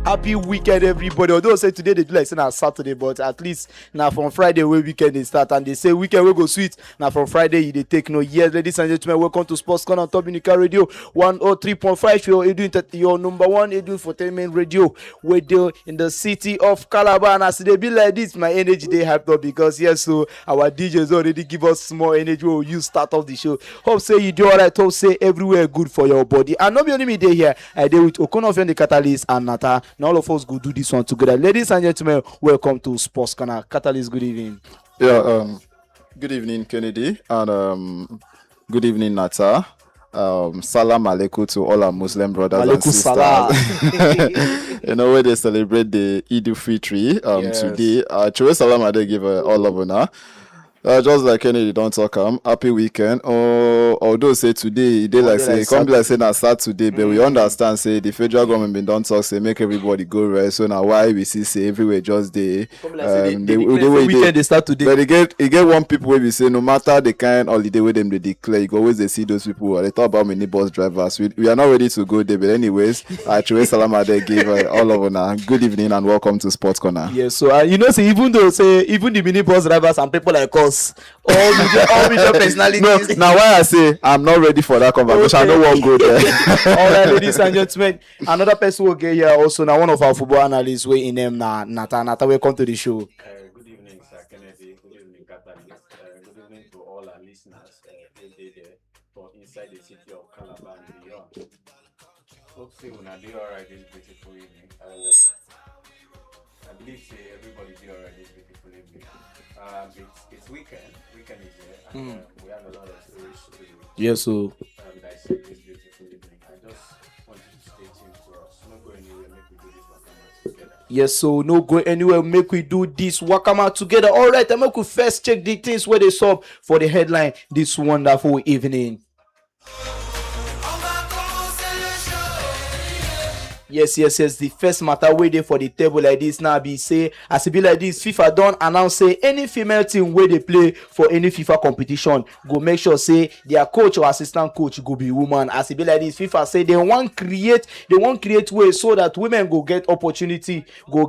Happy weekend, everybody. Although say today they do like say na Saturday, but at least now from Friday where weekend they start, and they say weekend will go sweet. Now from Friday they take no. Yes, ladies and gentlemen, welcome to Sports Corner on Top Unical Radio 103.5. Your number one infotainment radio. We're there in the city of Calabar, and as they be like this, my energy they hyped up because yes, so our DJs already give us more energy. We'll use start off the show. Hope say you do alright. Hope say everywhere good for your body. And not be only me day here. I deal with Okonofian the Catalyst and Nata. Now all of us go do this one together. Ladies and gentlemen, welcome to Sports Corner. Catalyst, good evening. Yeah, good evening, Kennedy, and good evening, Nata. Salam alaikum to all our Muslim brothers Alaikum and sisters. salam. You know, where they celebrate the Eid al-Fitr Yes. today. Chwe salam ade give all of una. Just like Kennedy don't talk happy weekend. Although say today they like say come be like say na start today, but we understand say the federal government been don't talk say make everybody go rest. So now why we see say everywhere just they weekend they start today. But you get one people where we say no matter the kind holiday where them they declare, you go always they see those people. They talk about many bus drivers. We are not ready to go there, but anyways, Chwe salam ade give all of una good evening and welcome to Sports Corner. Yes, so you know, say even though say even the mini bus drivers and people like us, all major personalities. No, now why I say I'm not ready for that conversation. Okay. I don't want to go there. All right, ladies and gentlemen, another person will get here also. Now one of our football analysts way in them now. Nata, welcome to the show. Good evening, Sir Kennedy. Good evening, Catalyst. Good evening to all our listeners there for inside the city of Calabar and beyond. Hope say una dey alright this beautiful evening. I believe say everybody dey alright this beautiful evening. It's weekend. Weekend is here, and we have a lot of stories to Yes, so dissect this beautiful evening. I just want you to stay tuned to us. Not go anywhere. Make we do this one together. yes, so no go anywhere. Make we do this wakama together. All right, and make we first check the things where they saw for the headline this wonderful evening. Yes. The first matter waiting for the table like this now be say as it be like this, FIFA don't announce say any female team where they play for any FIFA competition go make sure say their coach or assistant coach go be woman. As it be like this, FIFA say they want create ways so that women go get opportunity to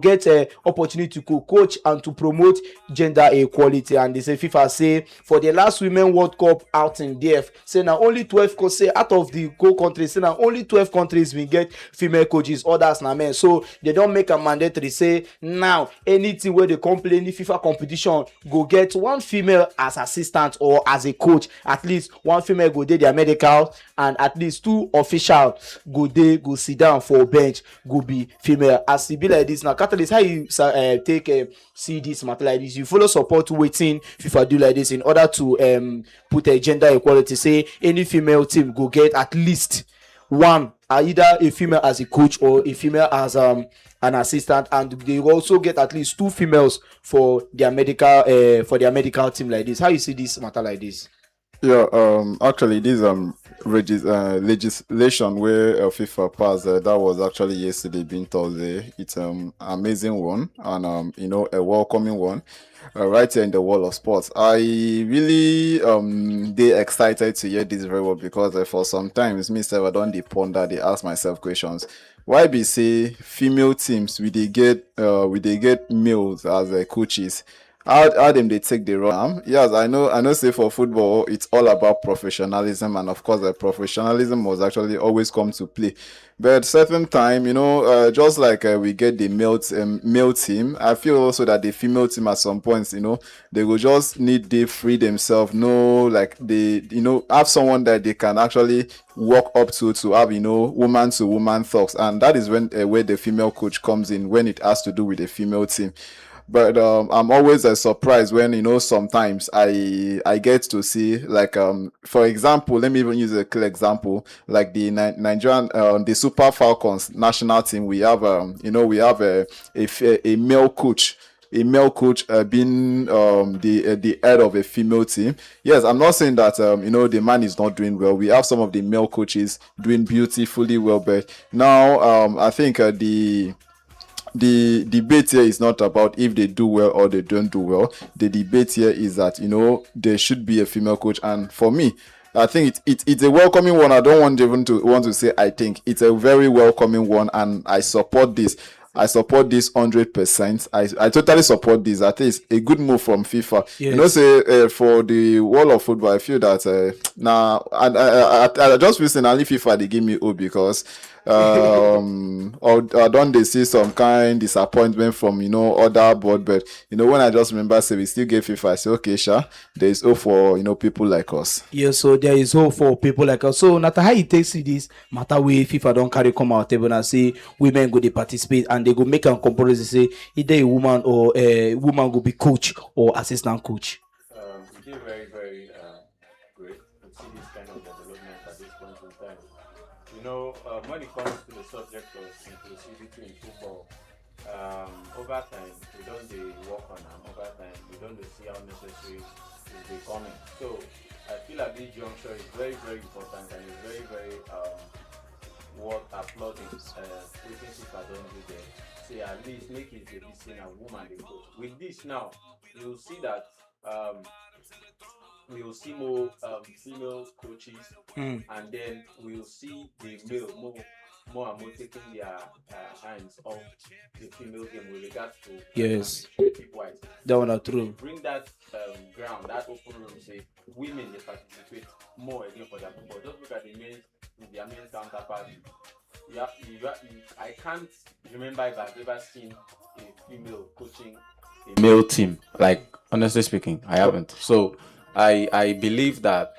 coach and to promote gender equality. And they say FIFA say for the last Women World Cup out in DF, say now only 12 say out of the countries, say now only 12 countries will get female coaches, others na men. So they don't make a mandatory say now anything where they come play any FIFA competition go get one female as assistant or as a coach. At least one female go there their medical, and at least two official go sit down for bench go be female. As it be like this now, Catalyst, how you see this matter like this? You follow support waiting FIFA do like this in order to put a gender equality. Say any female team go get at least one, either a female as a coach or a female as an assistant, and they also get at least two females for their medical team like this. How you see this matter like this? Yeah, actually, this legislation where FIFA passed that was actually yesterday, being Thursday. It's amazing one, and a welcoming one. Right here in the world of sports, I really they excited to hear this very well because for sometimes me I don't ponder, they ask myself questions. Why be say female teams we they get males as coaches? How them they take the run? Yes, I know. Say for football, it's all about professionalism, and of course, the professionalism was actually always come to play. But at certain time, just like we get the male team, I feel also that the female team at some points, they will just need to free themselves. Like they, have someone that they can actually walk up to have, woman to woman talks, and that is when where the female coach comes in when it has to do with the female team. But I'm always surprised when sometimes I get to see like for example, let me even use a clear example like the Nigerian the Super Falcons national team. We have we have a male coach. A male coach being the head of a female team. Yes, I'm not saying that the man is not doing well. We have some of the male coaches doing beautifully well, but now I think the debate here is not about if they do well or they don't do well. The debate here is that there should be a female coach, and for me, I think it's a welcoming one. I don't want to say I think it's a very welcoming one, and I support this. I support this 100%. I totally support this. I think it's a good move from FIFA. Yes. You know, say for the world of football, I feel that now I just recently FIFA they give me hope because or don't they see some kind disappointment from other board, but when I just remember say we still get FIFA, I say okay, sure, there is hope for people like us. Yes, so there is hope for people like us. So, not how it takes this matter way FIFA don't carry come out table and say women go they participate and they go make a comparison say either a woman or a woman go be coach or assistant coach. It is very, very great to see this kind of development at this point in time. When it comes to the subject of inclusivity in football, over time, we don't dey work on them. Over time, we don't dey see how necessary it's becoming. So, I feel like this juncture is very, very important and it's very, very worth applauding. Waiting if I don't do there. Say at least make it be seen a woman they coach. With this now, you'll see that we'll see more female coaches, and then we'll see the male more and more taking their hands off the female game with regards to Yes, people. that one are true. Bring that ground, that open room, say women they participate more again for their football. Just look at their men's counterpart. I can't remember if I've ever seen a female coaching a male team. Like honestly speaking, I haven't. So I believe that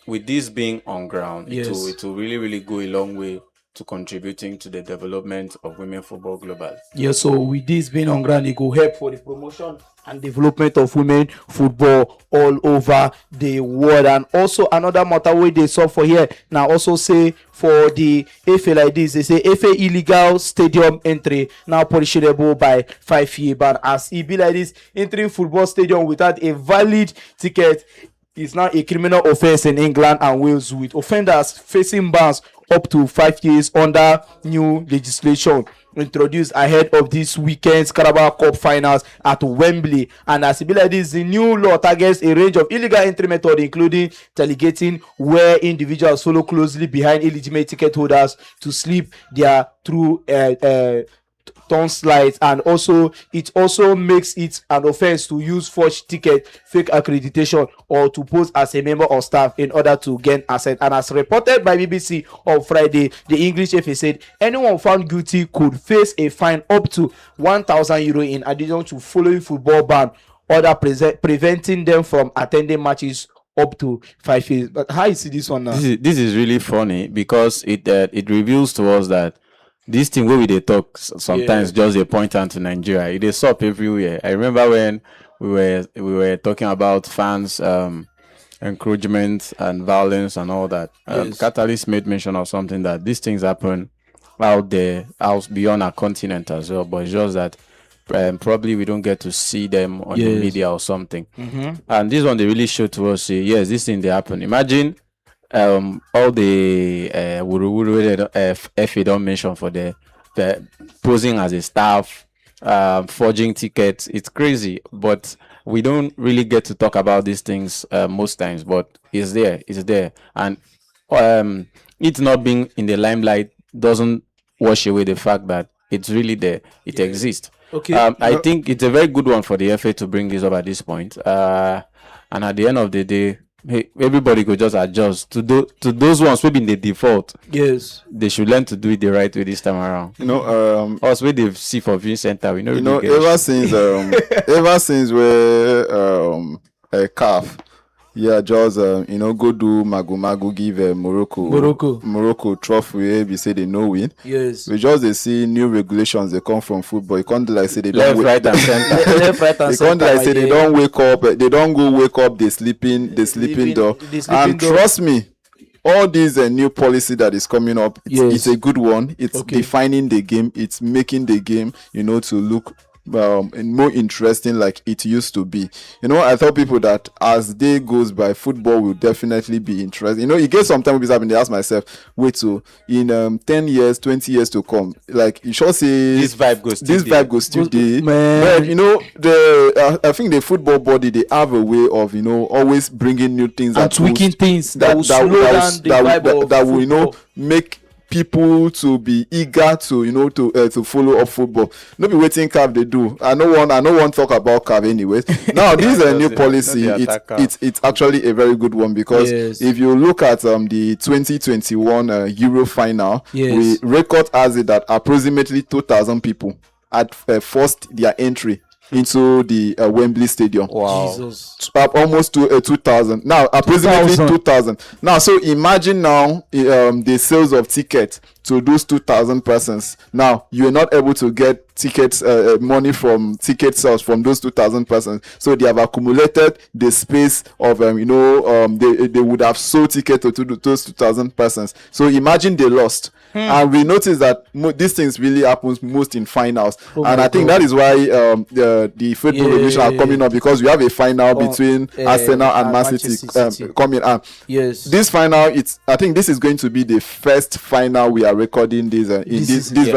with this being on ground, Yes. it will really, really go a long way to contributing to the development of women football globally. Yes, so with this being on ground, it will help for the promotion and development of women football all over the world. And also another matter where they saw for here now also say for the FA like this, they say FA illegal stadium entry now punishable by 5 year ban. As it be like this, entering football stadium without a valid ticket is now a criminal offense in England and Wales, with offenders facing bans up to 5 years under new legislation introduced ahead of this weekend's Carabao Cup finals at Wembley. And as it be like this, the new law targets a range of illegal entry methods, including tailgating, where individuals follow closely behind illegitimate ticket holders to slip their through turn slides, and also it also makes it an offense to use forged ticket, fake accreditation, or to pose as a member of staff in order to gain access. And as reported by BBC on Friday, the English FA said anyone found guilty could face a fine up to €1,000 in addition to following football ban, order preventing them from attending matches up to 5 years. But how you see this one now? This is really funny because it reveals to us that this thing where we they talk sometimes just a point out to Nigeria. It is up everywhere. I remember when we were talking about fans encouragement and violence and all that. Yes. Catalyst made mention of something that these things happen out there, out beyond our continent as well. But it's just that probably we don't get to see them on the media or something. And this one they really showed to us. Yes, this thing they happen. Imagine all the FA don't mention for the posing as a staff, forging tickets. It's crazy, but we don't really get to talk about these things most times. But it's there, and it not being in the limelight doesn't wash away the fact that it's really there. It exists. Okay. I think it's a very good one for the FA to bring this up at this point. And at the end of the day, hey, everybody could just adjust to those ones who been the default. Yes, they should learn to do it the right way this time around. Us where they see for viewing center, we know. Ever since where a calf, just go do magu give Morocco trophy. We say they no win. Yes, we just they see new regulations they come from football. You can't like say they left, don't right and center. Left, right and they center. can't like say they don't wake up. They don't go wake up. They sleeping door. And trust me, all these new policy that is coming up, it's a good one. It's defining the game. It's making the game to look more interesting like it used to be. I tell people that as day goes by, football will definitely be interesting. It gets some time when they ask myself, wait, so in 10 years, 20 years to come, like you sure say this vibe goes still there. Man. But I think the football body, they have a way of always bringing new things and tweaking things that will slow down the vibe of will make people to be eager to to follow up football. No be waiting CAF they do. I no want talk about CAF anyways. Now this is a new policy. It's actually a very good one because if you look at the 2021 Euro final, we record as it that approximately 2,000 people had forced their entry into the Wembley Stadium. Wow. Jesus. Almost to 2,000. Now, approximately 2,000. Now, so imagine now the sales of tickets to those 2,000 persons. Now, you are not able to get tickets, money from ticket sales from those 2,000 persons. So they have accumulated the space of, they would have sold tickets to those 2,000 persons. So imagine they lost. And we notice that these things really happens most in finals. And I think that is why the football revolution are coming up, because we have a final between Arsenal and Man City coming up. This final, I think this is going to be the first final we are recording this very season. This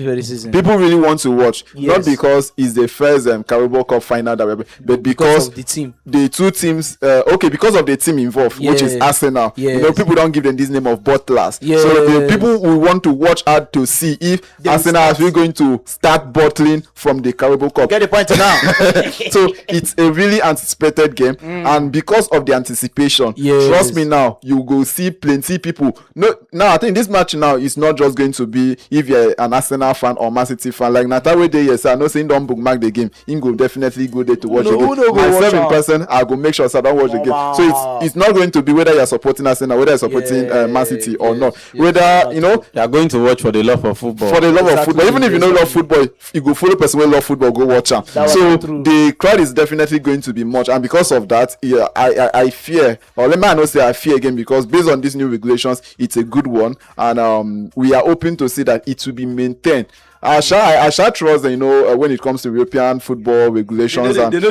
very season. People really want to watch, not because it's the first Carabao Cup final that but because of the team. The two teams, because of the team involved, which is Arsenal. People don't give them this name of butlers. So the people will want to watch out to see if Arsenal are really going to start bottling from the Carabao Cup. Get the point now. So it's a really anticipated game, and because of the anticipation, trust me, now you go see plenty people. Now I think this match now is not just going to be if you're an Arsenal fan or Man City fan. Like Natawe Day, yes, I know saying don't bookmark the game. You go definitely go there to watch the game. Myself in person, I go make sure I don't watch the game. So it's not going to be whether you're supporting Arsenal, whether you're supporting Man City or not. Whether you are going to watch for the love of football. For the love of football, even if you don't love football, you go follow person who love football, go watch them. So the crowd is definitely going to be much, and because of that, I fear, or let me not say I fear again, because based on these new regulations, it's a good one, and we are hoping to see that it will be maintained. I shall trust, when it comes to European football regulations, they don't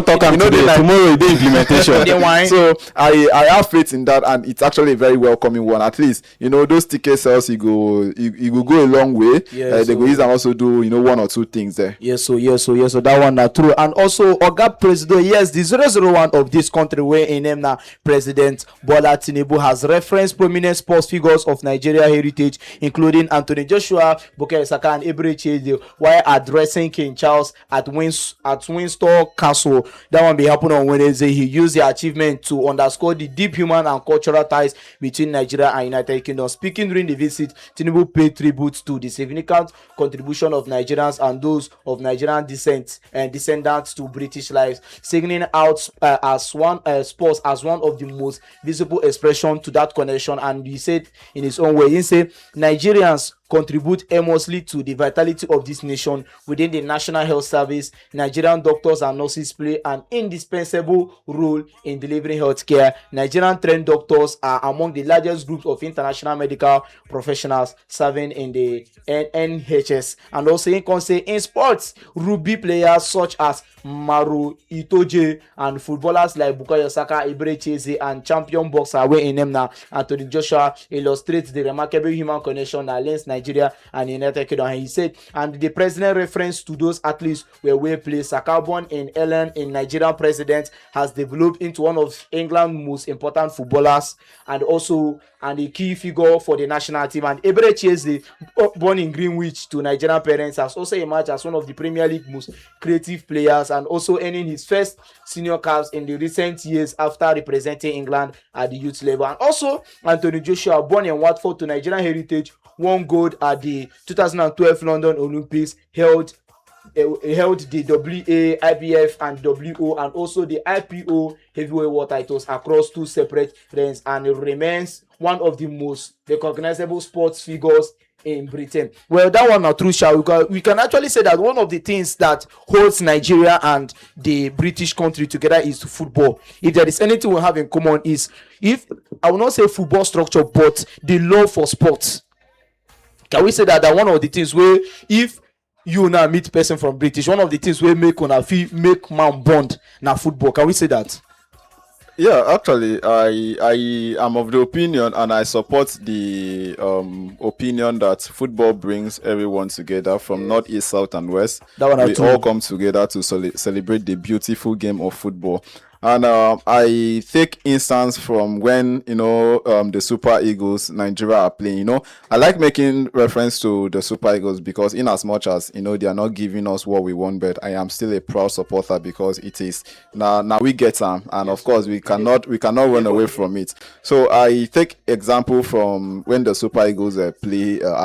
talk tomorrow the implementation. So I have faith in that, and it's actually a very welcoming one. At least those ticket sales, you go a long way. They go use and also do one or two things there. So that one not true. And also Oga President, the 001 of this country, where in name now President Bola Tinubu has referenced prominent sports figures of Nigeria heritage, including Anthony Joshua, Bukayo Saka, and Eberechi, while addressing King Charles at Windsor Castle. That one be happen on Wednesday. He used the achievement to underscore the deep human and cultural ties between Nigeria and United Kingdom. Speaking during the visit, Tinubu paid tribute to the significant contribution of Nigerians and those of Nigerian descent and descendants to British lives, signaling out as one sports as one of the most visible expression to that connection. And he said in his own way, he said Nigerians contribute enormously to the vitality of this nation. Within the National Health Service, Nigerian doctors and nurses play an indispensable role in delivering health care. Nigerian trained doctors are among the largest groups of international medical professionals serving in the NHS. And also in sports, rugby players such as Maru Itoje and footballers like Bukayo Saka, Eberechi, and champion boxer in Emna Anthony Joshua illustrates the remarkable human connection that links Nigeria and United Kingdom. And he said, and the president reference to those athletes were well placed. Saka, born in Ellen, in Nigerian president, has developed into one of England's most important footballers and a key figure for the national team. And Eberechi, born in Greenwich to Nigerian parents, has also emerged as one of the Premier League most creative players, and also earning his first senior caps in the recent years after representing England at the youth level. And also Anthony Joshua, born in Watford to Nigerian heritage, won gold at the 2012 London Olympics, held the WA, IBF, and WO, and also the IPO heavyweight world titles across two separate reigns, and remains one of the most recognizable sports figures in Britain. Well, that one not true, Sha. We can actually say that one of the things that holds Nigeria and the British country together is football. If there is anything we have in common, is, if I will not say football structure, but the love for sports. Can we say that one of the things where, if you now meet person from British, one of the things where make man bond now football? Can we say that? Yeah, actually, I am of the opinion, and I support the opinion that football brings everyone together from north, east, south, and west. We all come together to celebrate the beautiful game of football. And I take instance from when the Super Eagles Nigeria are playing. I like making reference to the Super Eagles because in as much as they are not giving us what we want, but I am still a proud supporter because it is now we get them, and of course we cannot run away from it. So I take example from when the Super Eagles are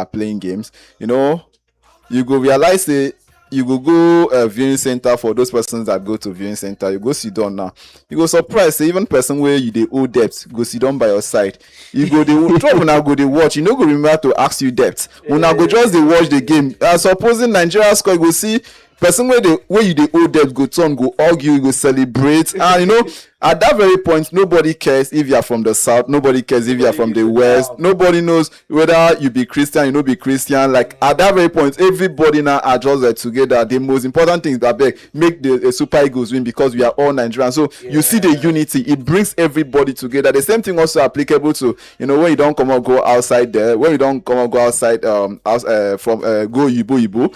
playing games. You go realize you go viewing center. For those persons that go to viewing center, you go sit down now, you go surprise say even person where you dey owe debt go sit down by your side. You go dey drop una go dey watch, you no go remember to ask you debt, una go just dey watch the game. Supposing Nigeria score, you go see person where you dey owe debt go turn, go argue, you go celebrate. And at that very point, nobody cares if you are from the south, nobody cares if you are from the west, nobody knows whether you be Christian, you no be Christian. Like at that very point, everybody now are just together. The most important thing is that make the Super Eagles win because we are all Nigerians. So you see the unity, it brings everybody together. The same thing also applicable to when you don't come or go outside there, when you don't come or go outside from go Yibo,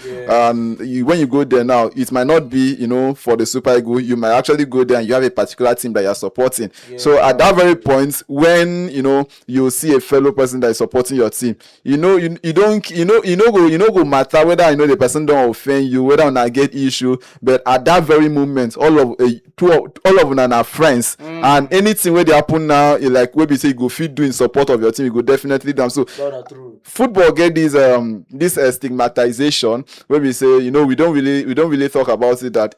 when you go there now, it might not be for the Super Eagles. You might actually go there and you have a particular team that you're supporting. So at that very point, when you see a fellow person that is supporting your team, you don't go matter whether the person don't offend you, whether not get issue, but at that very moment, all of them are friends, and anything where they happen now, like we be say you go fit do in support of your team, you go definitely do. So football get this stigmatization where we say we don't really talk about it, that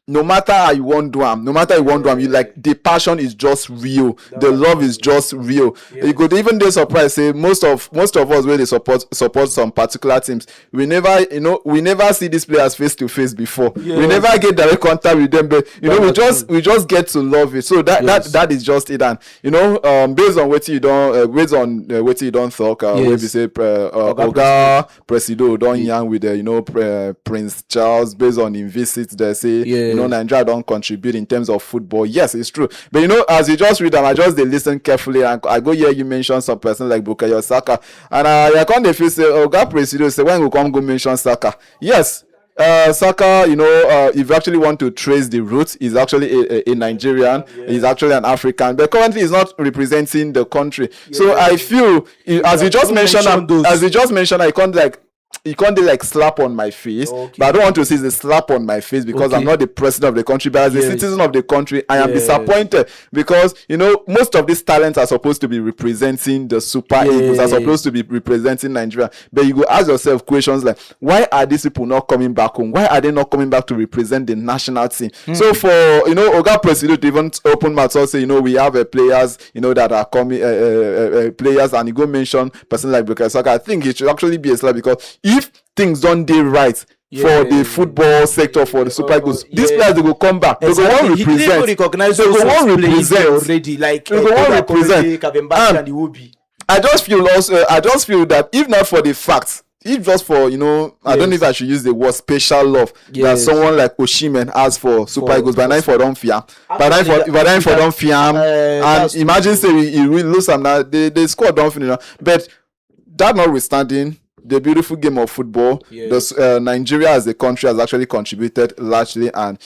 no matter how you want to do you like the passion is just real, the love is just real. You could even be surprised say most of us where they support some particular teams, we never see these players face to face before. We never get direct contact with them, but we just get to love it. So that is just it. And based on what you don't talk, where we say Oga Presido don yarn with Prince Charles based on him visits, they say Nigeria don't contribute in terms of football. Yes, it's true. But as you just read them, I just listen carefully, and I go hear you mention some person like Bukayo Saka, and I can't feel say, God Presido say when we come go mention Saka. Yes. Saka, if you actually want to trace the roots, is actually a Nigerian. He's actually an African, but currently he's not representing the country. So I feel, as you just mentioned, I can't like slap on my face, but I don't want to say it's a slap on my face because I'm not the president of the country, but as a citizen of the country, I am disappointed because most of these talents are supposed to be representing the Super Eagles, are supposed to be representing Nigeria, but you go ask yourself questions like, why are these people not coming back home? Why are they not coming back to represent the national team? So for Oga Presido to even open mouth and say we have players that are coming players, and you go mention person like Bukayo Saka, I think it should actually be a slap, because if things don't do right for the football sector, for the Super Eagles, these players, they go come back. They go want to represent. They go want to represent already. Like they go want to represent. I just feel that if not for the fact, if just for I don't know if I should use the word special love that someone like Osimhen has for Super Eagles, but now for don't fear, and imagine say we lose them now, they score don't finish, but that notwithstanding, the beautiful game of football, Nigeria as a country has actually contributed largely, and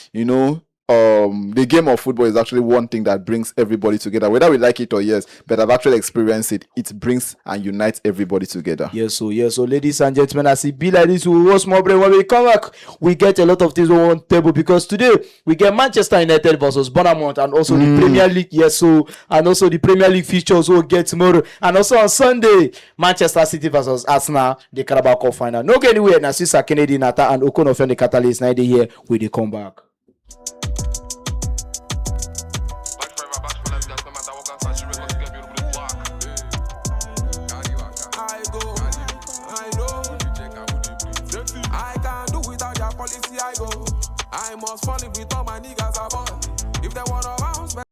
the game of football is actually one thing that brings everybody together, whether we like it or yes, but I've actually experienced it. It brings and unites everybody together. So ladies and gentlemen, as it be like this, we watch more brain. When we come back, we get a lot of things on table, because today we get Manchester United versus Bournemouth, and also the Premier League. And also the Premier League features will get tomorrow, and also on Sunday, Manchester City versus Arsenal, the Carabao Cup final. No get anywhere. Now, Sister Kennedy Nata and Okonofen the Catalyst. Now they here with the comeback. I must fall in with all my niggas above. If they wanna bounce back.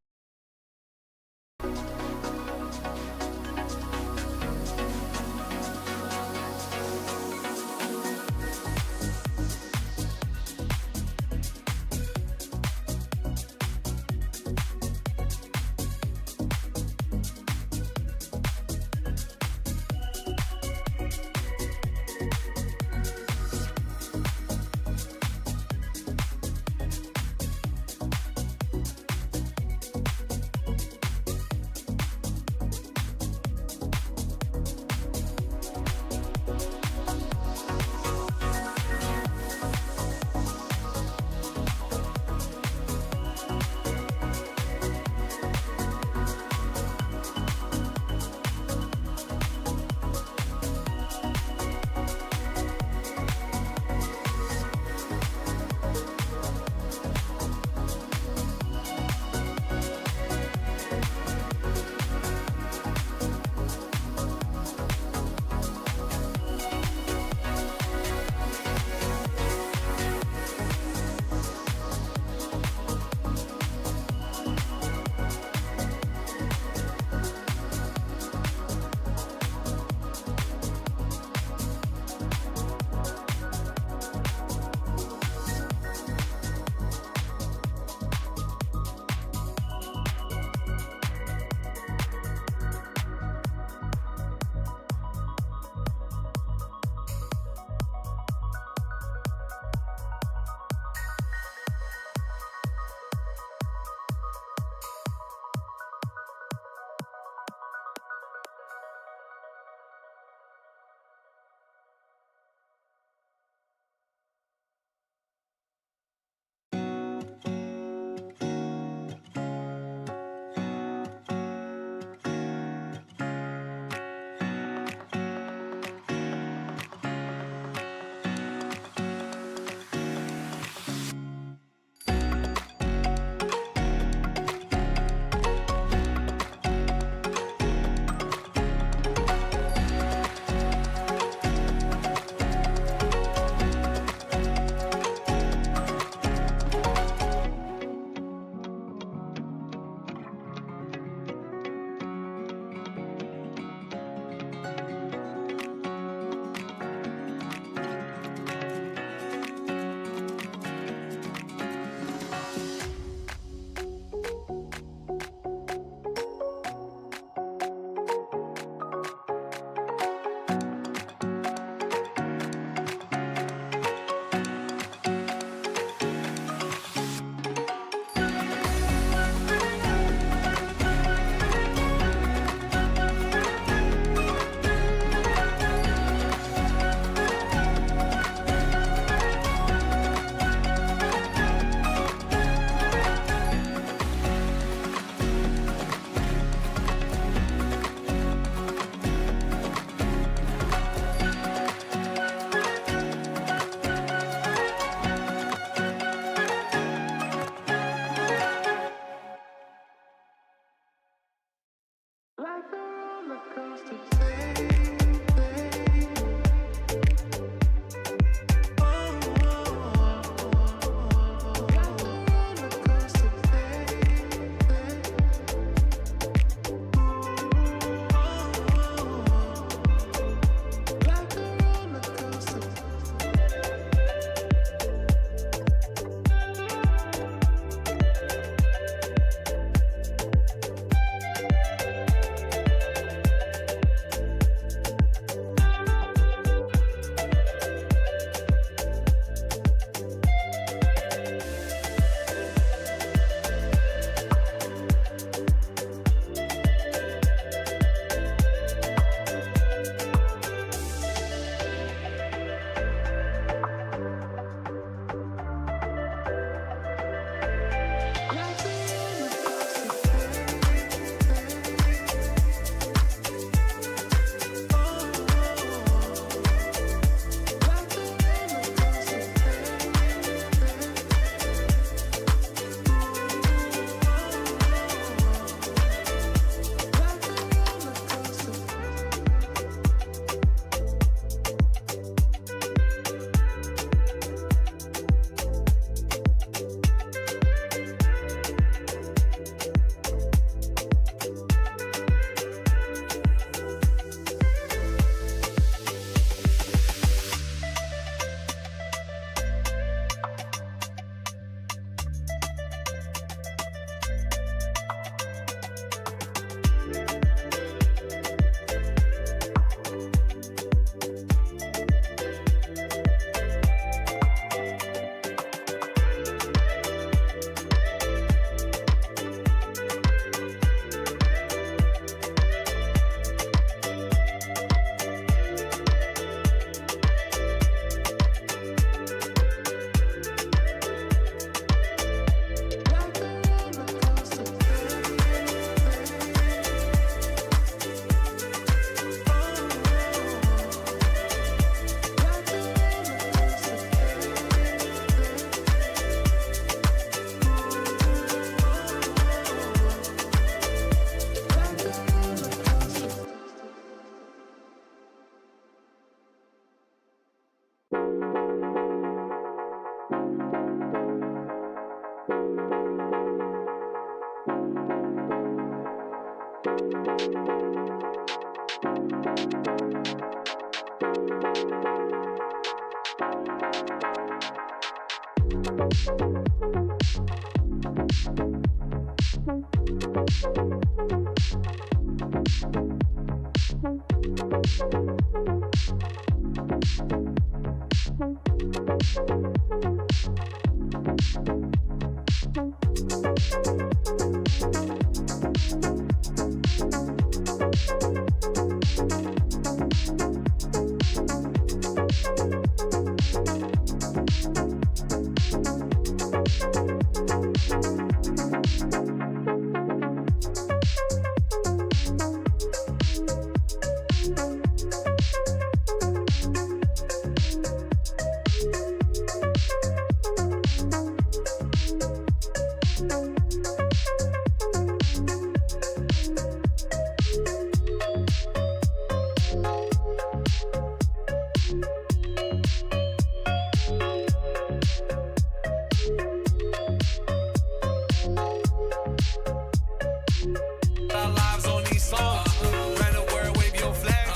Our lives on these songs. Run the world, wave your flag.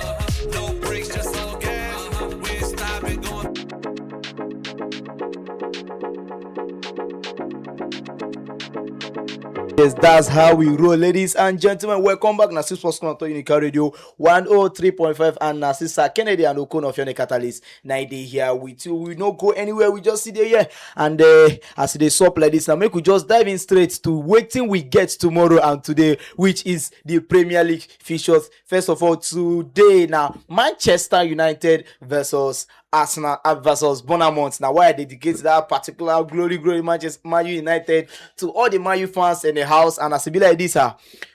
No brakes, just all gas. We ain't stopping, going. Yes, that's how we roll, ladies and gentlemen. Welcome back. Nasi Sports Club on Unical Radio 103.5 and Nasi Sir Kennedy and Okon of Yone Catalyst. 90 here with you. We don't go anywhere. We just sit there, yeah. And as they sup like this, now make we just dive in straight to waiting we get tomorrow and today, which is the Premier League fixtures. First of all, today now Manchester United versus Arsenal versus Bournemouth. Now, why I dedicate that particular glory Manchester Man United to all the Man U fans in the house, and as it be like this,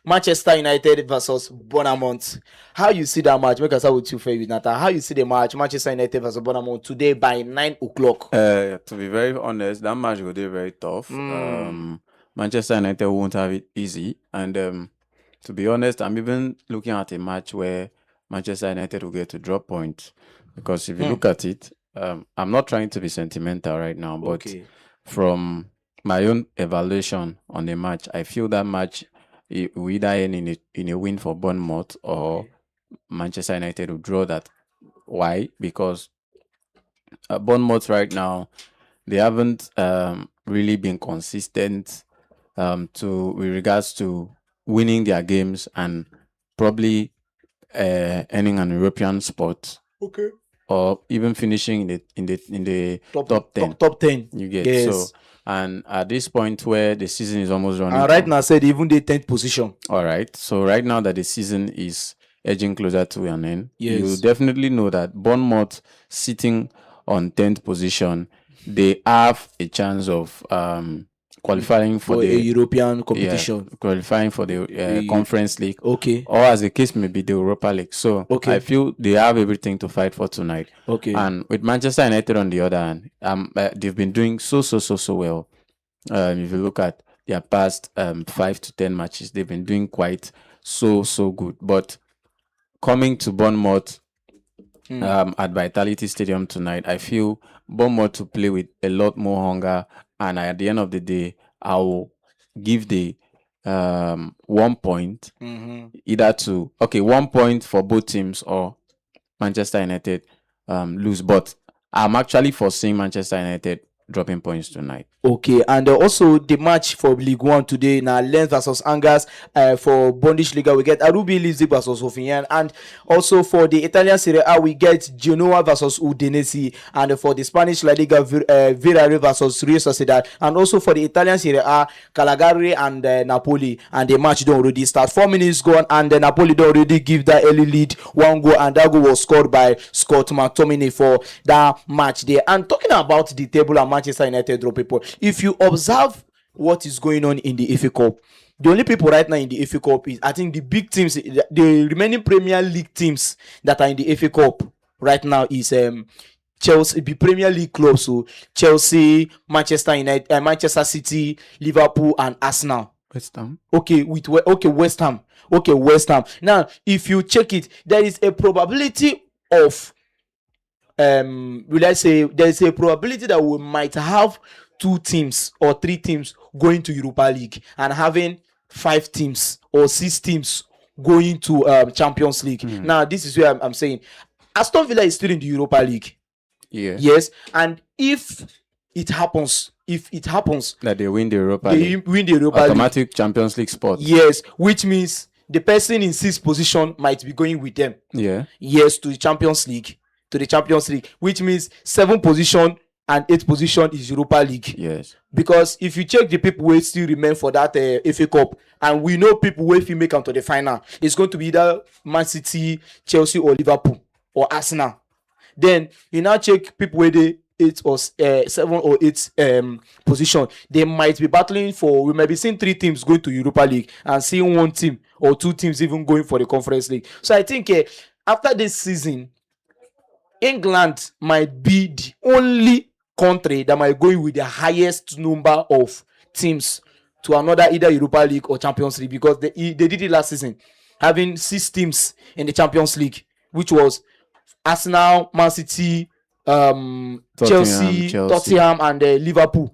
Manchester United versus Bournemouth. How you see that match? Make us start with you, Faye, Nata. How you see the match, Manchester United versus Bournemouth today by 9 o'clock? To be very honest, that match will be very tough. Manchester United won't have it easy, and to be honest, I'm even looking at a match where Manchester United will get to drop points. Because if you look at it, I'm not trying to be sentimental right now, but Okay. from my own evaluation on the match, I feel that match will either end in a win for Bournemouth or Manchester United will draw that. Why? Because Bournemouth right now, they haven't really been consistent with regards to winning their games and probably earning an European spot. Okay. Or even finishing in the top 10. Top 10. You get Yes. so, and at this point where the season is almost running And right to- now, said even the 10th position. all right, so right now that the season is edging closer to an end, Yes. you definitely know that Bournemouth sitting on 10th position, they have a chance of qualifying for For the a European competition. qualifying for the Conference League, Okay. or as the case may be, the Europa League. So Okay. I feel they have everything to fight for tonight. Okay. And with Manchester United on the other hand, they've been doing so well. If you look at their past 5 to 10 matches, they've been doing quite so good. But coming to Bournemouth at Vitality Stadium tonight, I feel Bournemouth to play with a lot more hunger, and at the end of the day, I will give the 1 point either to 1 point for both teams or Manchester United lose. But I'm actually foreseeing Manchester United dropping points tonight. Okay, and also the match for League One today now, Lens versus Angers. For Bundesliga we get RB Leipzig versus Hoffenheim, and also for the Italian Serie A we get Genoa versus Udinese, and for the Spanish La Liga Villarreal versus Real Sociedad, and also for the Italian Serie A Cagliari and Napoli, and the match don't already start. 4 minutes gone, and Napoli don't already give that early lead 1 goal, and that goal was scored by Scott McTominay for that match there. And talking about the table and Manchester United draw, people, if you observe what is going on in the FA Cup, the only people right now in the FA Cup is, I think, the big teams, the remaining Premier League teams that are in the FA Cup right now is Chelsea, the Premier League clubs, so Chelsea, Manchester United, Manchester City, Liverpool, and Arsenal. West Ham. Okay, West Ham. Okay, West Ham. Now, if you check it, there is a probability of will I say there is a probability that we might have 2 teams or 3 teams going to Europa League, and having 5 teams or 6 teams going to Champions League. Now, this is where I'm saying Aston Villa is still in the Europa League. Yeah. Yes, and if it happens That they win the Europa they League. win the Europa League, Automatic Champions League spot. yes, which means the person in 6th position might be going with them. Yeah. Yes, to the Champions League, which means 7th position and 8th position is Europa League. Yes. Because if you check the people who still remain for that FA Cup, and we know people who will make am to the final, it's going to be either Man City, Chelsea, or Liverpool or Arsenal. Then you now check people where they 8 or 7 or 8 position, they might be battling for. We might be seeing 3 teams going to Europa League and seeing 1 team or 2 teams even going for the Conference League. So I think after this season, England might be the only country that might go with the highest number of teams to another either Europa League or Champions League, because they did it last season, having 6 teams in the Champions League, which was Arsenal, Man City, Chelsea, Tottenham, and Liverpool,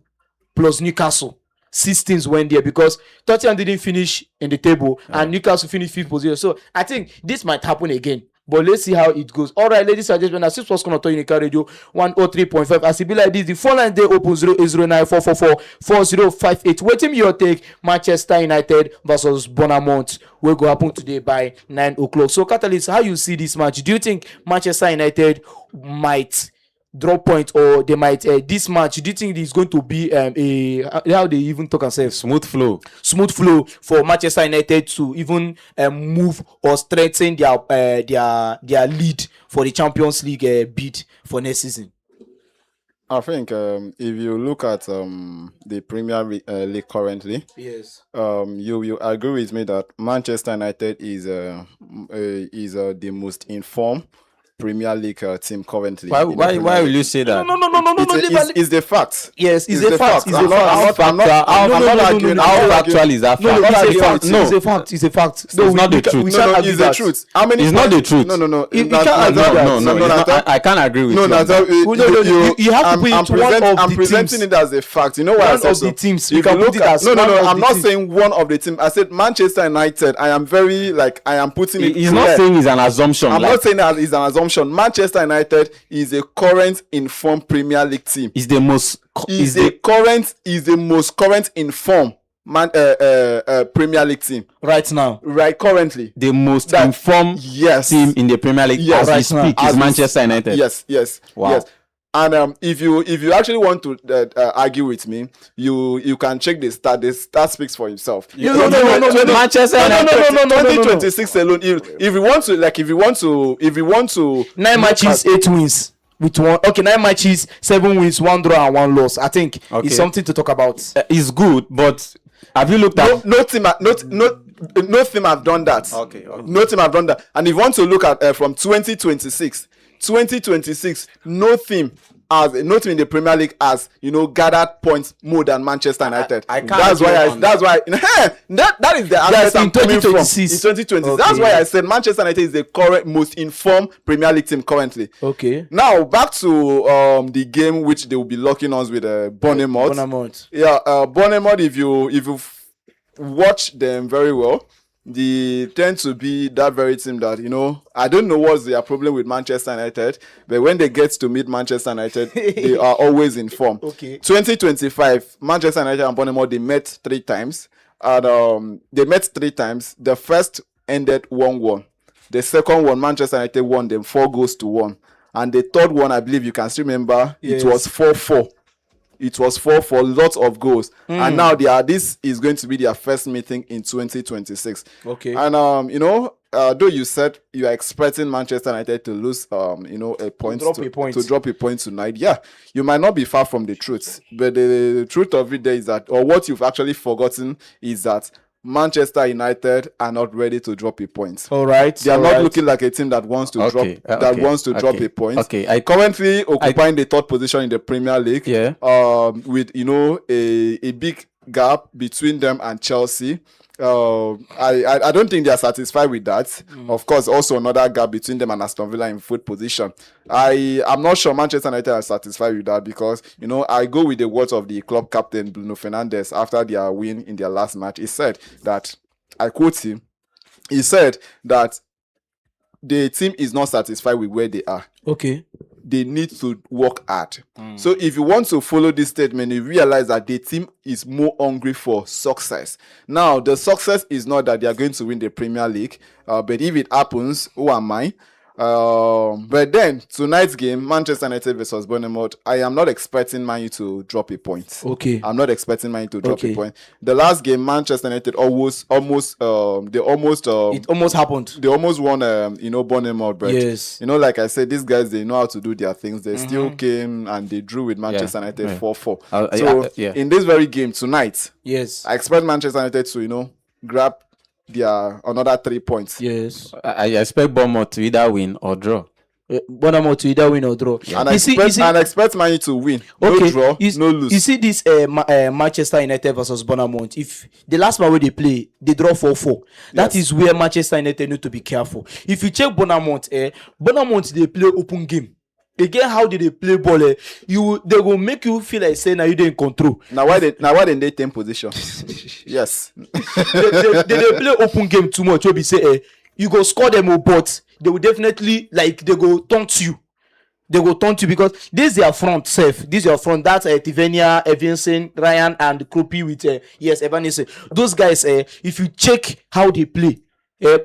plus Newcastle. 6 teams went there because Tottenham didn't finish in the table and Newcastle finished 5th position. So I think this might happen again. But let's see how it goes. All right, ladies and gentlemen, as 6 was going to Unical Radio 103.5. As it be like this, the phone line day open 08094444058. Waiting your take, Manchester United versus Bournemouth will go happen today by 9 o'clock. So, Catalyst, how you see this match? Do you think Manchester United might drop point, or they might this match, do you think it's going to be how they even talk themselves, smooth flow for Manchester United to even move or strengthen their lead for the Champions League bid for next season? I think if you look at the Premier League currently, Yes. You will agree with me that Manchester United is the most informed Premier League team currently. Why in the Premier will League. you say that? No, It's the fact. Yes, it's a fact. It's I'm a not- fact. I'm not arguing. How I'm not factual arguing. is that No, fact? it's a arguing. fact. No. It's a fact. It's a fact. It's not the truth. We No, can't no, argue it's the that. truth. How many? It's not the truth. No. You Not- can't argue not- that. I can't agree with No, you. no, on that. You have to put it one of I'm the presenting teams. it as a fact. You know why I One said of so? the teams. If We can you put look it at as no, one of I'm the not teams. saying one of the team. I said Manchester United. I am very I am putting it. He's not clear. saying it's an assumption. I'm like, not saying that it's an assumption. Manchester United is a current informed Premier League team. it's the most. Is the most current informed Premier League team Right now. right currently. the most That- informed Yes. team in the Premier League Yes. as we Right now. speak As is we Manchester United. Yes. Wow. Yes. And if you actually want to argue with me, you can check the stat. The stat speaks for itself. No. Manchester No. United. 2026 alone. If you want to 9 look matches, at- 8 wins. With one, okay, 9 matches, 7 wins, 1 draw, and 1 loss. I think Okay. it's something to talk about. It's good, but have you looked at? no team have done that. Okay. No team have done that. And if you want to look at from 2026, no team in the Premier League has gathered points more than Manchester United. I can't That's why agree on that is the aspect in I'm coming from. 2026. In 2020, Okay. that's why I said Manchester United is the current most informed Premier League team currently. Okay. Now back to the game which they will be locking us with Bournemouth. Bournemouth. Yeah, Bournemouth. If you watch them very well, they tend to be that very team that I don't know what's their problem with Manchester United, but when they get to meet Manchester United, they are always in form. Okay. 2025, Manchester United and Bournemouth, they met 3 times, and The first ended 1-1. The second one, Manchester United won them 4-1, and the third one, I believe you can still remember, Yes. it was 4-4. It was 4 lots of goals, and now this is going to be their first meeting in 2026. Okay. And though you said you are expecting Manchester United to lose a point To drop a point. tonight, yeah, you might not be far from the truth, but the truth of it there is that, or what you've actually forgotten is that Manchester United are not ready to drop a point. All right. They are all not right. looking like a team that wants to drop a point. Okay, I Currently occupying the 3rd position in the Premier League. Yeah. With a big gap between them and Chelsea. I don't think they are satisfied with that. Of course, also another gap between them and Aston Villa in 4th position. I'm not sure Manchester United are satisfied with that because I go with the words of the club captain Bruno Fernandes after their win in their last match. He said that, I quote him, he said that the team is not satisfied with where they are. Okay. They need to work hard. So if you want to follow this statement, you realize that the team is more hungry for success. Now, the success is not that they are going to win the Premier League, but if it happens, who am I? But then tonight's game, Manchester United versus Bournemouth, I am not expecting Man U to drop a point. Okay. I'm not expecting Man U to drop Okay. a point. The last game, Manchester United It almost happened. they almost won Bournemouth, but Yes. like I said, these guys, they know how to do their things. They still came and they drew with Manchester United Yeah. 4-4. Yeah. In this very game tonight, Yes. I expect Manchester United to grab their another 3 points. Yes. I expect Bournemouth to either win or draw. Bournemouth to either win or draw. And I expect Man U to win. No Okay. draw, no lose. You see this Manchester United versus Bournemouth. If the last match where they play, they draw 4-4. That Yes. is where Manchester United need to be careful. If you check Bournemouth, Bournemouth they play open game. Again, how did they play ball? They will make you feel like saying now you in control. Now why they take position? Yes. they play open game too much. Where we say you go score them, but they will definitely they go taunt you. They go taunt you because this is their front safe. This is your front. That's Tivenia, Evanson, Ryan, and Kropi with Evanson. Those guys, if you check how they play,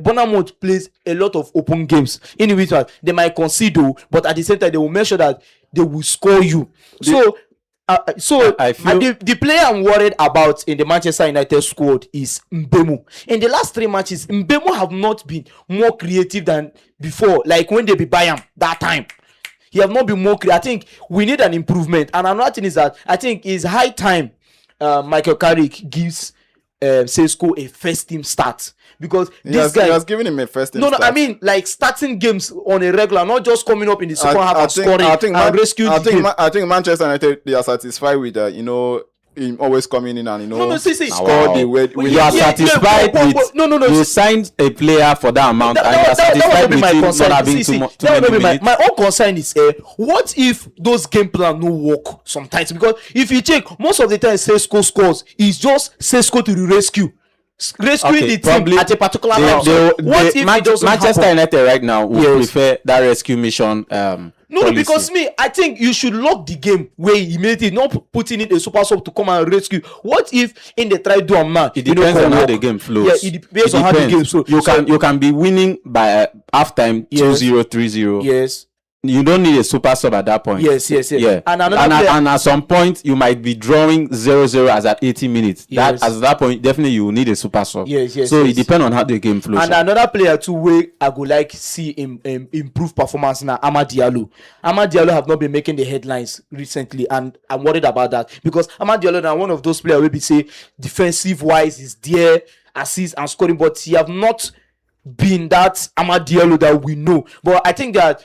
Bournemouth plays a lot of open games. In which they might concede, but at the same time they will make sure that they will score you. I feel- The player I'm worried about in the Manchester United squad is Mbemo. In the last 3 matches, Mbemo have not been more creative than before. Like when they be Bayern that time, he have not been more creative. I think we need an improvement. And another thing is that I think it's high time Michael Carrick gives Sesko a first team start because He this has guy. given him a first team No, start. I mean like starting games on a regular, not just coming up in the second half and scoring Man- and rescuing the game. I think Manchester United, they are satisfied with him always coming in and No, see. score Wow. the way. Well, You are yeah, satisfied with no. you signed a player for that amount and you are That satisfied would be with my him not concern. having See, too that would many be minutes. my own concern is what if those game plan no work sometimes, because if you check most of the time Sesko scores is just Sesko to the rescuing the team at a particular time. What if it doesn't Manchester happen? United right now would Yes. prefer that rescue mission No, policy. because me, I think you should lock the game where immediately, not putting in a super sub to come and rescue. What if in the try do a man? it depends on how the game flows. Yeah, it depends on how the game flows. You can be winning by halftime Yes. 2-0, 3-0. Yes. You don't need a super sub at that point. Yes. Yeah. And another player, and at some point you might be drawing 0-0 as at 80 minutes. Yes. At that point definitely you will need a super sub. Yes, So yes. it depends on how the game flows. and another player too where I go like see him improve performance now, Amad Diallo. Amad Diallo have not been making the headlines recently, and I'm worried about that because Amad Diallo now one of those players will be say defensive wise is there, assist and scoring, but he have not been that Amad Diallo that we know. But I think that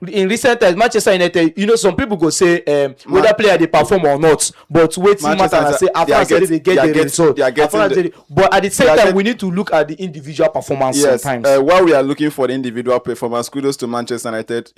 in recent times, Manchester United, some people go say whether player they perform or not, but waiting matter and say after they get the result. But at the same time, we need to look at the individual performance sometimes. While we are looking for the individual performance, kudos to Manchester United.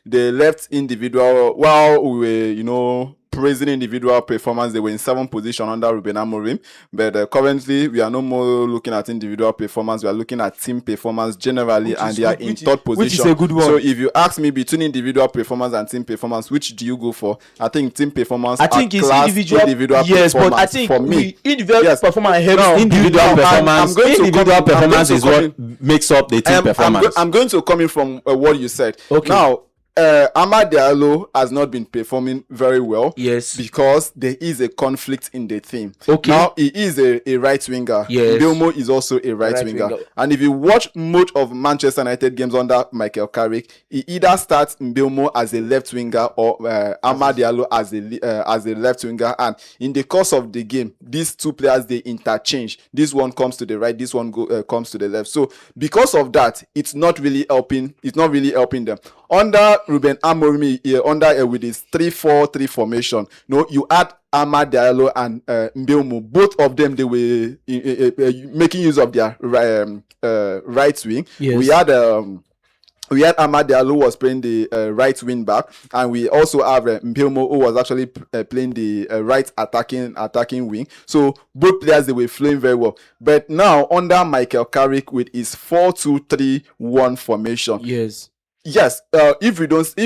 They left individual while we were, praising individual performance. They were in 7th position under Ruben Amorim, but currently we are no more looking at individual performance. We are looking at team performance generally, and they are in 3rd position. Which is a good one. So if you ask me between individual performance and team performance, which do you go for? I think team performance. I think it's class individual. Yes, but I think for me, individual performance helps. Now, individual I'm performance going to individual come- I'm performance going is to what come makes up the team performance. I'm going to come in from what you said. Okay. Now, Amad Diallo has not been performing very well. Yes. Because there is a conflict in the team. Okay. Now, he is a right winger. Yes. Bilmo is also a right winger. And if you watch most of Manchester United games under Michael Carrick, he either starts Bilmo as a left winger or Amad Diallo as a left winger. And in the course of the game, these two players, they interchange. This one comes to the right, this one comes to the left. So because of that, it's not really helping them. Under Ruben Amorim, with his 3-4-3 formation, you add Amad Diallo and Mbeumo. Both of them, they were making use of their right wing. Yes. We had Amad Diallo was playing the right wing back, and we also have Mbeumo who was actually playing the right attacking wing. So both players, they were flowing very well. But now under Michael Carrick with his 4-2-3-1 formation, yes, if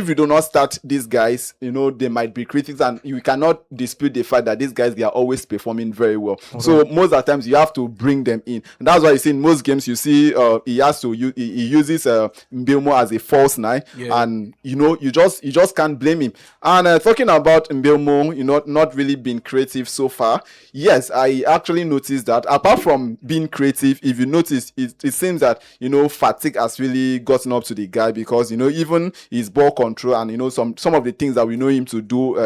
we do not start these guys, they might be critics, and you cannot dispute the fact that these guys, they are always performing very well. Okay. So most of the times you have to bring them in, and that's why you see in most games you see he uses Mbeumo as a false 9, and you just can't blame him. And talking about Mbeumo, not really being creative so far. Yes, I actually noticed that apart from being creative, if you notice, it seems that fatigue has really gotten up to the guy, because even his ball control and some of the things that we know him to do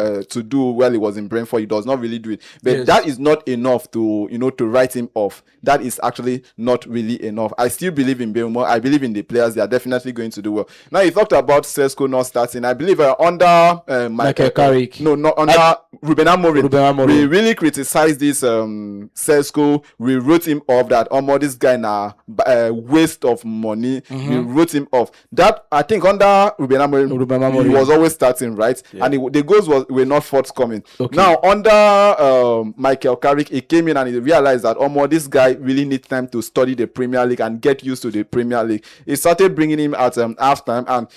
while he was in Brentford, he does not really do it. But that is not enough to to write him off. That is actually not really enough. I still believe in Belmo. I believe in the players. They are definitely going to do well. Now you talked about Sesko not starting. I believe under Michael Carrick. No, not under Ruben Amorim. We really criticized this Sesko. We wrote him off that this guy now waste of money. We wrote him off. That I think under Ruben Amorim, he was always starting, right? Yeah. And the goals were not forthcoming. Okay. Now under Michael Carrick, he came in and he realized that this guy really needs time to study the Premier League and get used to the Premier League. He started bringing him at halftime, and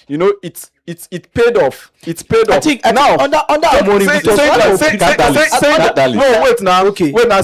it paid off. It paid off. I think now under Amorim,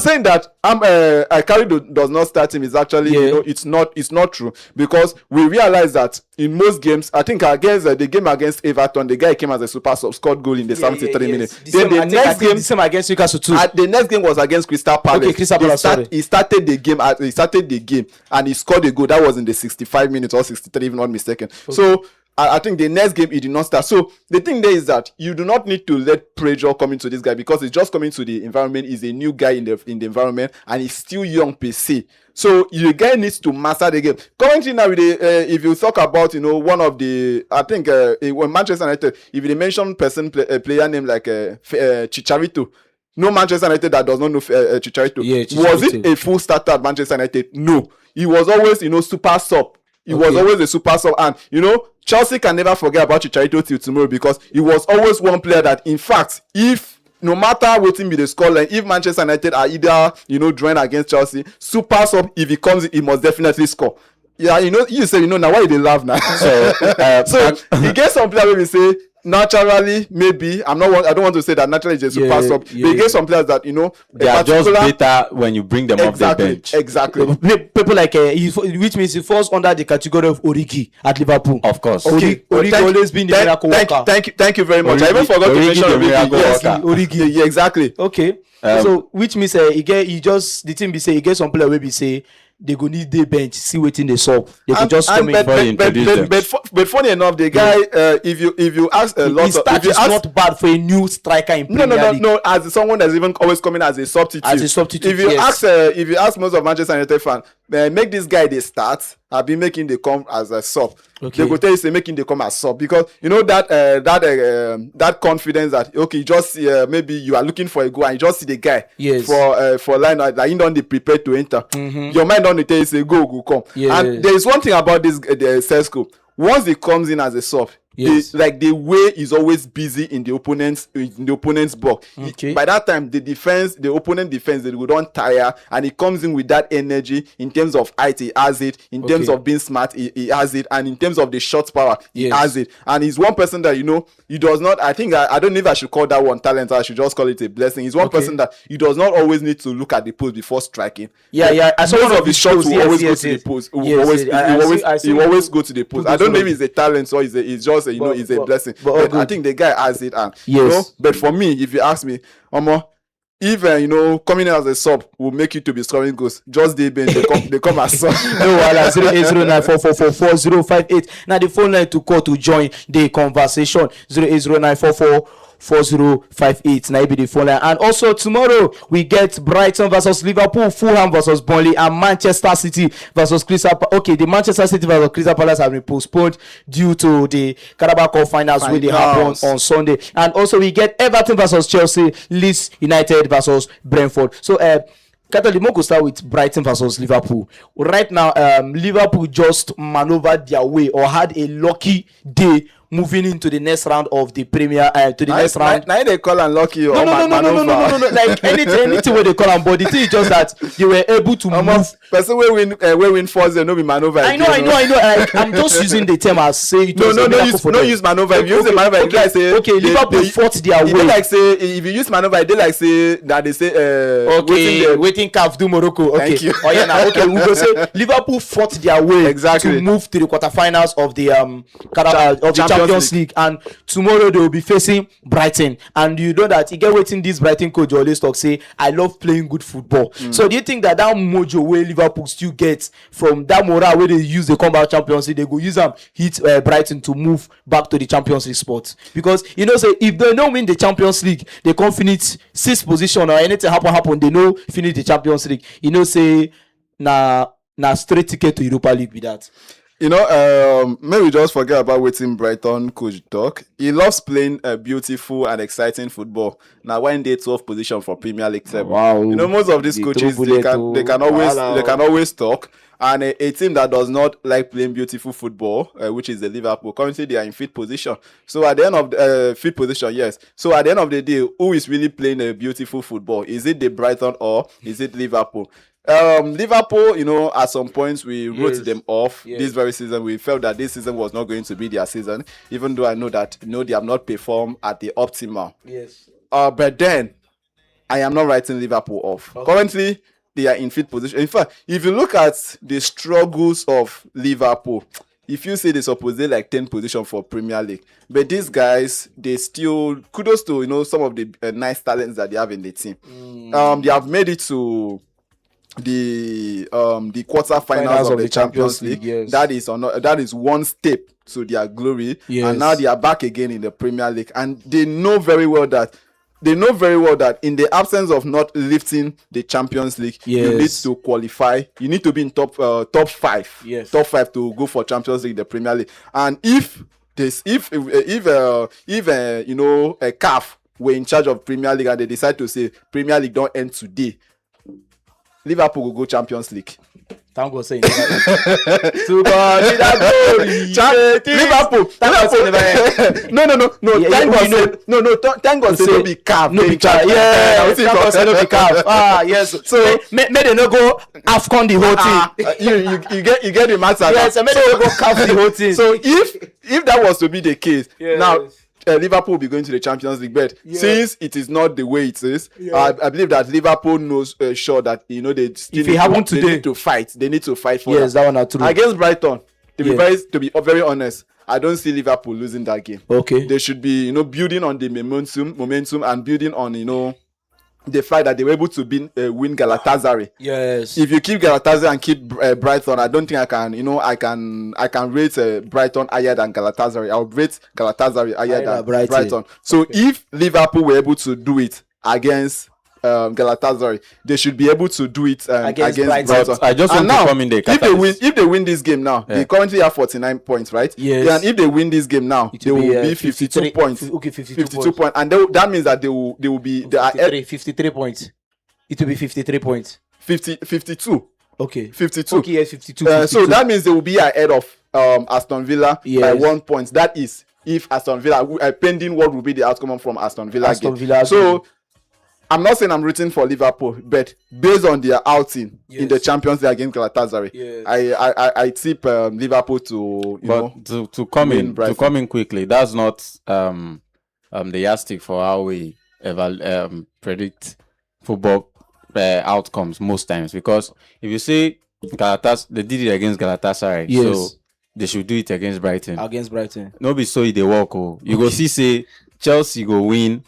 saying that Carrick does not start him is actually it's not true, because we realize that in most games, I think against the game against Everton, the guy came as a super sub, scored goal in the 73 minutes. Then the next game, the same against Newcastle too. The next game was against Crystal Palace. Okay, Crystal Palace. He started the game and he scored a goal that was in the 65 minutes or 63, if not mistaken. Okay. So I think the next game he did not start. So the thing there is that you do not need to let pressure come into this guy because he's just coming to the environment. He's a new guy in the environment and he's still young per se. So the guy needs to master the game. Currently now, with the, if you talk about one of the, I think when Manchester United, if you mention player name like Chicharito, no Manchester United that does not know Chicharito. Yeah, Chicharito. Was it a full starter at Manchester United? No, he was always super sub. He was always a super sub, and Chelsea can never forget about Chicharito till tomorrow because he was always one player that, in fact, if no matter what be the scoreline, if Manchester United are either drawing against Chelsea, super sub, if he comes, he must definitely score. Yeah, you say now why they laugh now. So he gets some player where we say naturally, maybe I don't want to say that naturally is a super sub. But he gets some players that they are just better when you bring them off the bench. Exactly. People like which means he falls under the category of Origi at Liverpool. Of course. Okay. Origi always been the miracle worker. Thank you very much. I even forgot to mention Origi. Yes, Origi. Yeah, exactly. Okay. So which means the team be say he get some player wey be say they go need the bench, see wetin they solve. They go just come in. But funny enough, the guy, if you ask a lot his stat is not bad for a new striker in Premier League. No. As someone that's even always coming as a substitute. If you ask most of Manchester United fans, make this guy they start. I've been making they come as a sub. Okay. They go tell you say making they come as sub because that confidence that just maybe you are looking for a goal and you just see the guy for line that you don't prepare to enter. Your mind don't tell you say go come. And there is one thing about this Sesko. Once he comes in as a sub, the way is always busy in the opponent's box. Okay. By that time, the opponent defense, they don't tire, and he comes in with that energy in terms of height, he has it. In terms of being smart, he has it, and in terms of the shot power, he has it. And he's one person that he does not. I think I don't know if I should call that one talent. Or I should just call it a blessing. He's one person that he does not always need to look at the post before striking. I saw one of his shots. Will always go to the post. He always go to the post. I don't know if it's a talent or it's just it's a blessing. But I think the guy has it, and but for me, if you ask me, if coming in as a sub will make you to be scoring goals, just the bench they come as sub. No, 08094444058. Now the phone line to call to join the conversation. 08094444058. Now be the phone line. And also tomorrow we get Brighton versus Liverpool, Fulham versus Burnley, and Manchester City versus Crystal Palace. Okay, the Manchester City versus Crystal Palace have been postponed due to the Carabao Cup finals where they happen on Sunday. And also we get Everton versus Chelsea, Leeds United versus Brentford. So Catholic, we'll start with Brighton versus Liverpool. Right now, Liverpool just maneuvered their way or had a lucky day moving into the next round of the Premier next round. Now they call unlucky or no. Like anything where they call on, but the thing is just that they were able to move. Person we win 4-0, no be maneuver. I know. I'm just using the term as say it was use maneuver. If you use the maneuver, Liverpool fought their way. They like say if you use maneuver, they like say that they say waiting calf do Morocco. Okay. Thank you. Okay, we go say Liverpool fought their way to move to the quarterfinals of the Champions League, and tomorrow they will be facing Brighton. And you know that you get waiting this Brighton coach always talk say I love playing good football. So do you think that mojo way Liverpool still gets from that morale where they use the comeback Champions League, they go use them hit Brighton to move back to the Champions League spot? Because say if they don't win the Champions League, they can't finish sixth position or anything happen, they know finish the Champions League. Say na straight ticket to Europa League with that. Maybe just forget about waiting Brighton coach talk. He loves playing beautiful and exciting football. Now when they 12th position for Premier League 7. Wow. Most of these coaches they can always talk. And a team that does not like playing beautiful football, which is the Liverpool, currently they are in fifth position. So at the end of the fifth position, yes. So at the end of the day, who is really playing a beautiful football? Is it the Brighton or is it Liverpool? Liverpool, at some points we wrote them off this very season. We felt that this season was not going to be their season, even though I know that they have not performed at the optimal. Yes. But then I am not writing Liverpool off. Okay. Currently, they are in fifth position. In fact, if you look at the struggles of Liverpool, if you say they suppose they like 10th position for Premier League, but these guys, they still kudos to some of the nice talents that they have in the team. They have made it to the quarterfinals Finals of the Champions League. yes. That is one step to their glory, Yes. and now they are back again in the Premier League, and they know very well that in the absence of not lifting the Champions League, you need Yes. to qualify. You need to be in top 5. Yes. Top 5 to go for Champions League, the Premier League. And if you know, a CAF were in charge of Premier League and they decide to say Premier League don't end today, Liverpool will go Champions League. Thank God saying that. To God be that glory. Liverpool. Thank God say No. Yeah, Thank God you know- say no. Thank God say no be CAF. No be CAF. Yeah, thank God say no be CAF. Yes. So may they no go AFCON the whole thing. You get the matter. Yes, now. may they no go CAF the whole thing. So if that was to be the case, Yes. now Liverpool will be going to the Champions League. But since it is not the way it is, I believe that Liverpool knows sure that they still If it happened they today- need to fight. They need to fight for Yes, that one are true. against Brighton. To Yeah. be very honest, I don't see Liverpool losing that game. Okay. They should be building on the momentum and building on the fact that they were able to win Galatasaray. Yes. If you keep Galatasaray and keep Brighton, I don't think I can rate Brighton higher than Galatasaray. I'll rate Galatasaray higher than Brighton. So if Liverpool were able to do it against Galatasaray, they should be able to do it against Brighton. I just And want to now, come in there, if they win this game now, they currently have 49 points, right? Yes. And if they win this game now, It they will will be, be 52 53 points. Okay, 52 points, and that means that they will be they are 53 points. It will be 53 points. 52. Okay. 52. Okay, yes, 52. So 52. that means they will be ahead of Aston Villa by Yes. 1 point. That is if Aston Villa pending what will be the outcome from Aston Villa Aston game. Villa So game. I'm not saying I'm rooting for Liverpool, but based on their outing in the Yes. Champions League against Galatasaray, Yes. I tip Liverpool to to come win in Brighton. to come in quickly, that's not the yardstick for how we predict football outcomes most times, because if you say they did it against Galatasaray, Yes. so they should do it against Brighton. Against Brighton. No be so they walk. You go see say Chelsea go win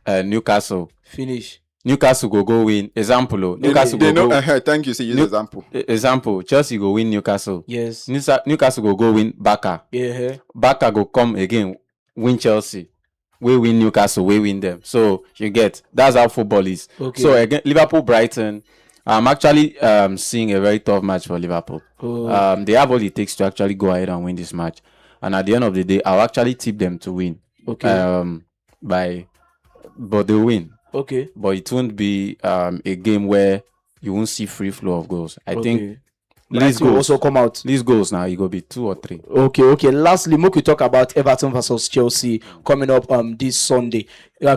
Newcastle. Finish. Newcastle go win. Example, Newcastle they go know. go. Thank you. See, use example. Example, Chelsea go win Newcastle. Yes. Newcastle go win Barca. Yeah. Barca go come again, win Chelsea. We win Newcastle, we win them. So you get, that's how football is. Okay. So again, Liverpool Brighton. I'm actually seeing a very tough match for Liverpool. Oh. They have all it takes to actually go ahead and win this match. And at the end of the day, I'll actually tip them to win. Okay. But they'll win. Okay. But it won't be a game where you won't see free flow of goals. I think Leeds will also come out. these goals now, you go be 2 or 3. Okay. Lastly, make we talk about Everton versus Chelsea coming up this Sunday.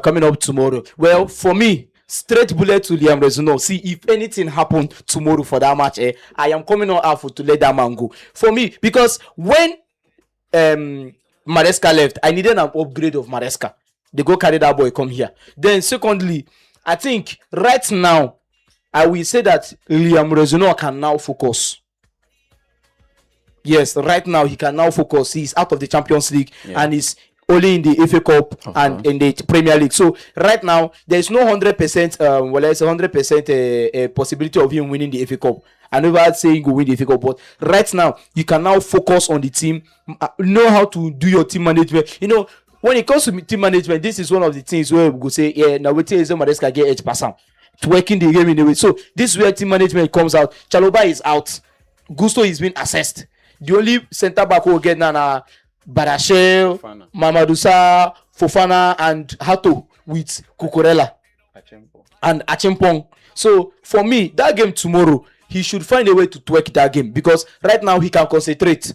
Coming up tomorrow. Well, for me, straight bullet to Liam Rezuno. See, if anything happened tomorrow for that match, I am coming on out to let that man go. For me, because when Maresca left, I needed an upgrade of Maresca. They go carry that boy come here. Then secondly, I think right now, I will say that Liam Rezuno can now focus. Yes, right now he can now focus. He's out of the Champions League and he's only in the FA Cup and in the Premier League. So right now there is no 100%. Well, it's 100% possibility of him winning the FA Cup. I never say he will win the FA Cup, but right now you can now focus on the team. Know how to do your team management. You know, when it comes to team management, this is one of the things where we go say, yeah, now we tell you Maresca get edge pass to working the game in a way. So this is where team management comes out. Chaloba is out. Gusto is being assessed. The only centre back who will get now Barashel, Mamadou Sarr, Fofana, and Hato with Cucurella and Achimpong. So for me, that game tomorrow, he should find a way to twerk that game because right now he can concentrate.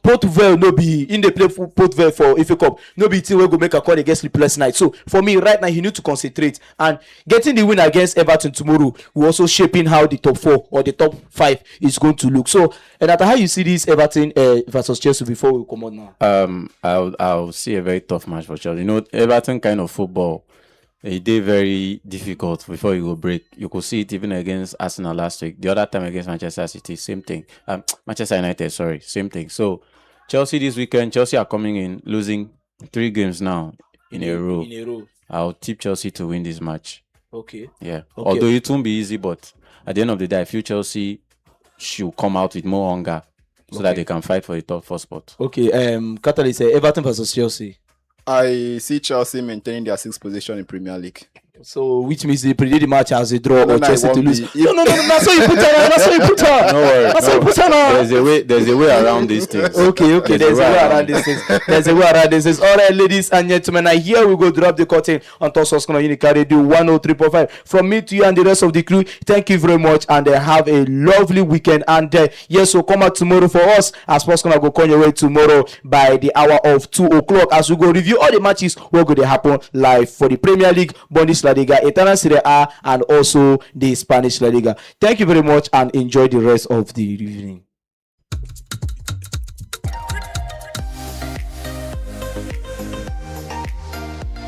Portugal no be in the play for Portugal for FA Cup. No be team will go make a call against Sleepless Night. So for me right now he need to concentrate and getting the win against Everton tomorrow will also shaping how the top 4 or the top 5 is going to look. So and after how you see this Everton versus Chelsea before we come on now? I'll see a very tough match for Chelsea. You know, Everton kind of football, it did very difficult before you go break. You could see it even against Arsenal last week. The other time against Manchester City, same thing. Manchester United, sorry, same thing. So Chelsea this weekend, Chelsea are coming in losing 3 games now in a row. I'll tip Chelsea to win this match. Okay. Yeah. Okay. Although it won't be easy, but at the end of the day, I feel Chelsea should come out with more hunger so that they can fight for the top four spot. Okay. Catalyst, Everton versus Chelsea. I see Chelsea maintaining their sixth position in Premier League. So, which means they predict the match as a draw No, or no, Chelsea it to won't lose. be. No. That's what you put on. That's what you put on. No worry. That's what you put on. There's a way around these things. Okay. There's a way around this. There's a way around this. All right, ladies and gentlemen. Now here we go drop the curtain on Top Sports Corner Unical Radio 103.5. From me to you and the rest of the crew, thank you very much, and have a lovely weekend. And yes, so come out tomorrow for us as Sports Corner go come your way tomorrow by the hour of 2:00 as we go review all the matches where go to happen live for the Premier League, Bundesliga, Italian Serie A, and also the Spanish La Liga. Thank you very much and enjoy the rest of the evening.